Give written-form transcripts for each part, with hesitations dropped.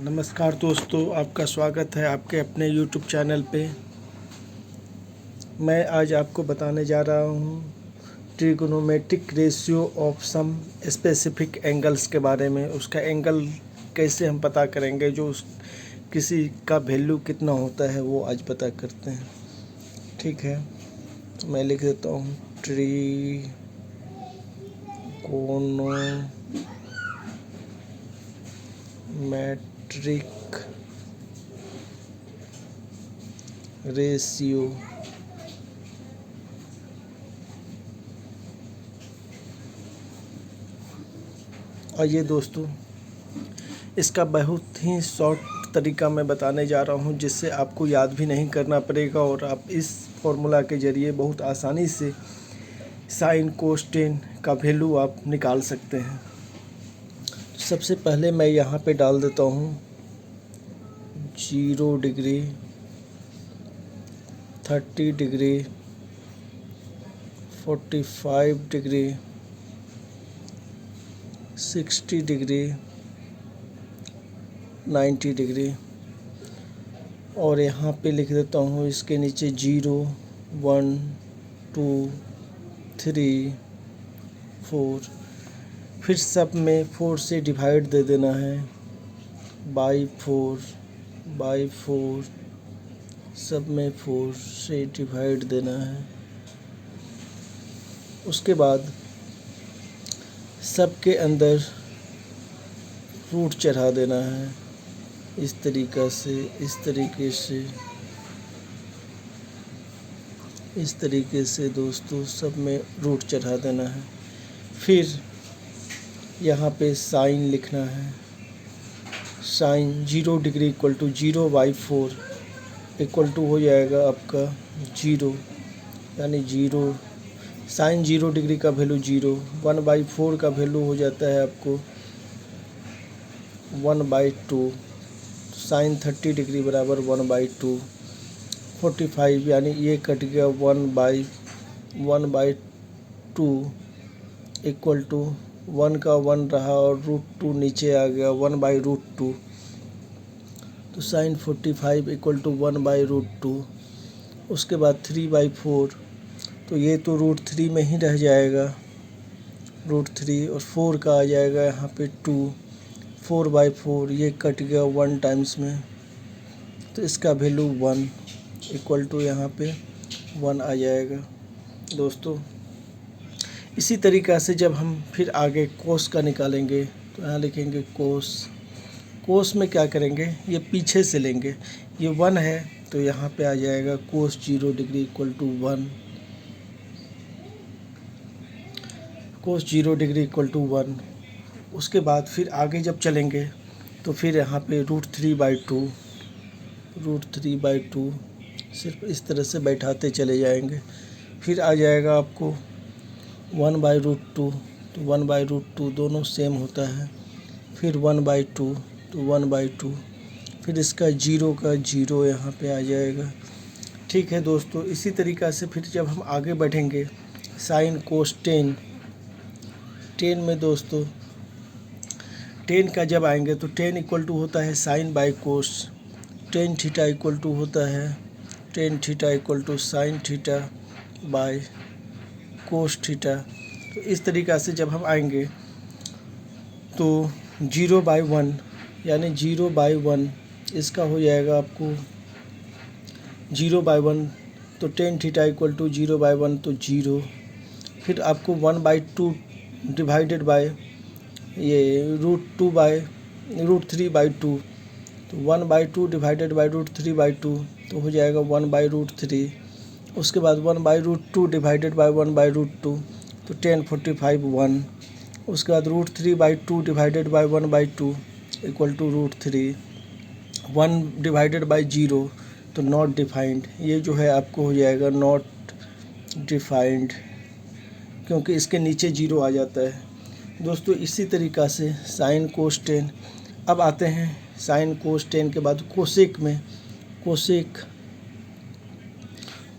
नमस्कार दोस्तों, आपका स्वागत है आपके अपने YouTube चैनल पे। मैं आज आपको बताने जा रहा हूँ trigonometric ratio of some specific angles के बारे में। उसका एंगल कैसे हम पता करेंगे, जो किसी का वैल्यू कितना होता है वो आज पता करते हैं। ठीक है, तो मैं लिख देता हूँ ट्रिगोनोमेट्रिक रेशियो और ये दोस्तों, इसका बहुत ही शॉर्ट तरीका मैं बताने जा रहा हूँ, जिससे आपको याद भी नहीं करना पड़ेगा और आप इस फॉर्मूला के ज़रिए बहुत आसानी से साइन कोस टेन का वैल्यू आप निकाल सकते हैं। सबसे पहले मैं यहाँ पे डाल देता हूँ 0 degree, 30 degree, 45 degree, 60 degree, 90 degree और यहाँ पे लिख देता हूँ इसके नीचे 0, 1, 2, 3, 4। फिर सब में 4 से डिवाइड दे देना है, बाई 4 सब में 4 से डिवाइड देना है। उसके बाद सब के अंदर रूट चढ़ा देना है, इस तरीके से दोस्तों सब में रूट चढ़ा देना है। फिर यहाँ पे साइन लिखना है। Sine 0 degree equal to 0/4 equal to हो जाएगा आपका 0, यानी 0। साइन 0 डिग्री का वैल्यू 0, 1/4 का वैल्यू हो जाता है आपको 1/2। साइन 30 डिग्री बराबर 1/2। 45 यानी ये कट गया 1/2 इक्वल टू 1 का 1 रहा और √2 नीचे आ गया 1/√2। तो साइन 45 इक्वल टू 1/√2। उसके बाद 3/4, तो ये तो √3 में ही रह जाएगा, √3 और 4 का आ जाएगा यहाँ पे 2। 4/4 ये कट गया 1 टाइम्स में, तो इसका वैल्यू 1 इक्वल टू यहाँ पे 1 आ जाएगा दोस्तों। इसी तरीक़ा से जब हम फिर आगे कोस का निकालेंगे तो यहाँ लिखेंगे कोस में क्या करेंगे, ये पीछे से लेंगे। ये 1 है तो यहाँ पे आ जाएगा cos 0 degree equal to 1। Cos 0 degree equal to 1। उसके बाद फिर आगे जब चलेंगे तो फिर यहाँ पे √3/2 सिर्फ इस तरह से बैठाते चले जाएंगे। फिर आ जाएगा आपको 1/√2, तो 1/√2 दोनों सेम होता है। फिर 1/2 तो 1/2, फिर इसका 0 का 0 यहाँ पे आ जाएगा। ठीक है दोस्तों, इसी तरीक़ा से फिर जब हम आगे बढ़ेंगे साइन कोस 10 में दोस्तों 10 का जब आएंगे तो 10 इक्वल टू होता है sine by cos. Tan theta equal to होता है sine theta by cos theta. तो इस तरीक़ा से जब हम आएंगे तो 0/1 यानी 0/1 इसका हो जाएगा आपको 0/1, तो टेन थीटा इक्वल टू 0/1 तो 0। फिर आपको 1/2 डिवाइडेड बाय ये √3/2, तो 1/2 डिवाइडेड बाय √3/2 तो हो जाएगा 1/√3। उसके बाद 1/√2 डिवाइडेड बाय 1/√2 तो 10, 45, 1। उसके बाद √3/2 divided by 1/2 equal to √3। 1 divided by 0 तो नॉट डिफाइंड, ये जो है आपको हो जाएगा नॉट डिफाइंड, क्योंकि इसके नीचे 0 आ जाता है दोस्तों। इसी तरीक़ा से साइन कोस 10। अब आते हैं साइन कोस 10 के बाद कोसेक में।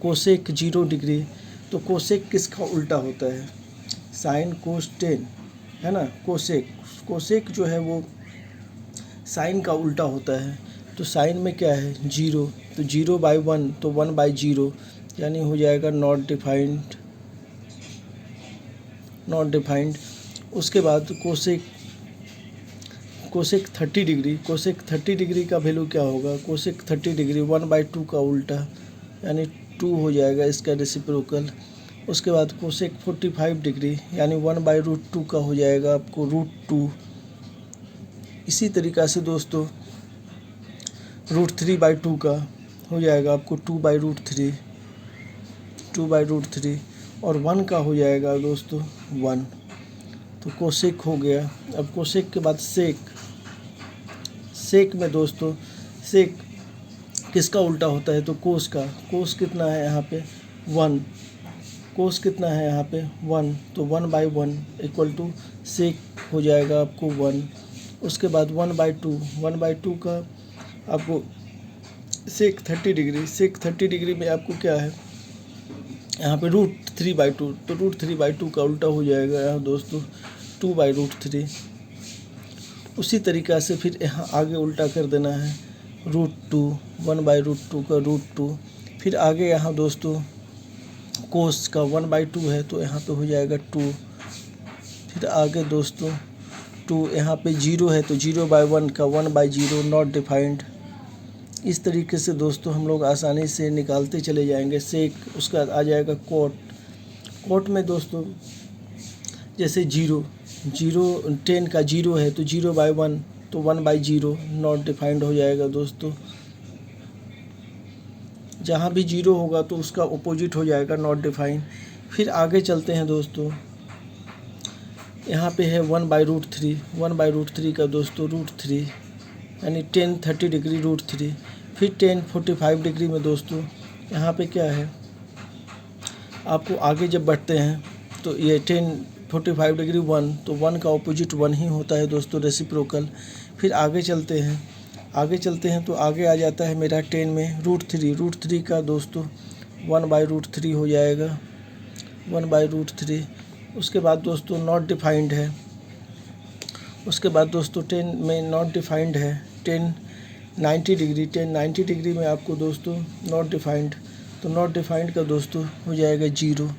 कोसेक 0 डिग्री, तो कोसेक किसका उल्टा होता है, साइन कोस 10 है ना। कोसेक जो है वो साइन का उल्टा होता है। तो साइन में क्या है 0, तो 0/1 तो 1/0, यानी हो जाएगा नॉट डिफाइंड। उसके बाद कोसेक 30 डिग्री का वैल्यू क्या होगा, कोसेक 30 डिग्री 1/2 का उल्टा, यानी 2 हो जाएगा इसका रेसिप्रोकल। उसके बाद कोसेक 45 डिग्री यानी 1/√2 का हो जाएगा आपको √2। इसी तरीक़ा से दोस्तों √3/2 का हो जाएगा आपको 2/√3 और 1 का हो जाएगा दोस्तों 1। तो कोसेक हो गया। अब कोसेक के बाद सेक में दोस्तों सेक किसका उल्टा होता है, तो कोस का। कोस कितना है यहाँ पे 1, कोस कितना है यहाँ पे 1, तो 1/1 इक्वल टू सेक हो जाएगा आपको 1। उसके बाद 1/2 का आपको सेक 30 डिग्री में आपको क्या है यहाँ पे √3/2, तो √3/2 का उल्टा हो जाएगा यहाँ दोस्तों 2/√3। उसी तरीक़ा से फिर यहाँ आगे उल्टा कर देना है √2, 1/√2 का √2। फिर आगे यहाँ दोस्तों कोस का 1/2 है तो यहाँ पे हो जाएगा 2। फिर आगे दोस्तों 2 यहाँ पे 0 है तो 0/1 का 1/0 नॉट डिफाइंड। इस तरीके से दोस्तों हम लोग आसानी से निकालते चले जाएंगे सेक। उसका आ जाएगा कोट में दोस्तों जैसे 10 का 0 है तो 0/1 तो 1/0 नॉट डिफाइंड हो जाएगा दोस्तों। जहाँ भी 0 होगा तो उसका अपोजिट हो जाएगा नॉट डिफाइंड। फिर आगे चलते हैं दोस्तों, यहाँ पे है 1/√3 का दोस्तों √3 यानी 10 30 डिग्री √3। फिर 10 45 डिग्री में दोस्तों यहाँ पे क्या है, आपको आगे जब बढ़ते हैं तो ये 10 45 डिग्री 1, तो 1 का अपोजिट 1 ही होता है दोस्तों रेसिप्रोकल। फिर आगे चलते हैं तो आगे आ जाता है मेरा 10 में √3 का दोस्तों 1/√3 हो जाएगा 1/√3। उसके बाद दोस्तों नॉट डिफाइंड है। उसके बाद दोस्तों 10 में नॉट डिफाइंड है 10 90 डिग्री में आपको दोस्तों नॉट डिफाइंड, तो नॉट डिफाइंड का दोस्तों हो जाएगा 0।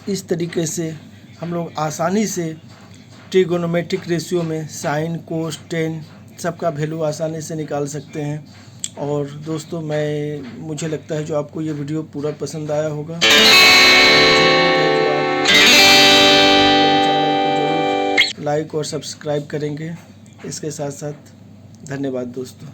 इस तरीके से हम लोग आसानी से ट्रिगोनोमेट्रिक रेशियो में साइन कोस टेन सबका वैल्यू आसानी से निकाल सकते हैं। और दोस्तों मुझे लगता है जो आपको ये वीडियो पूरा पसंद आया होगा, लाइक और सब्सक्राइब करेंगे। इसके साथ साथ धन्यवाद दोस्तों।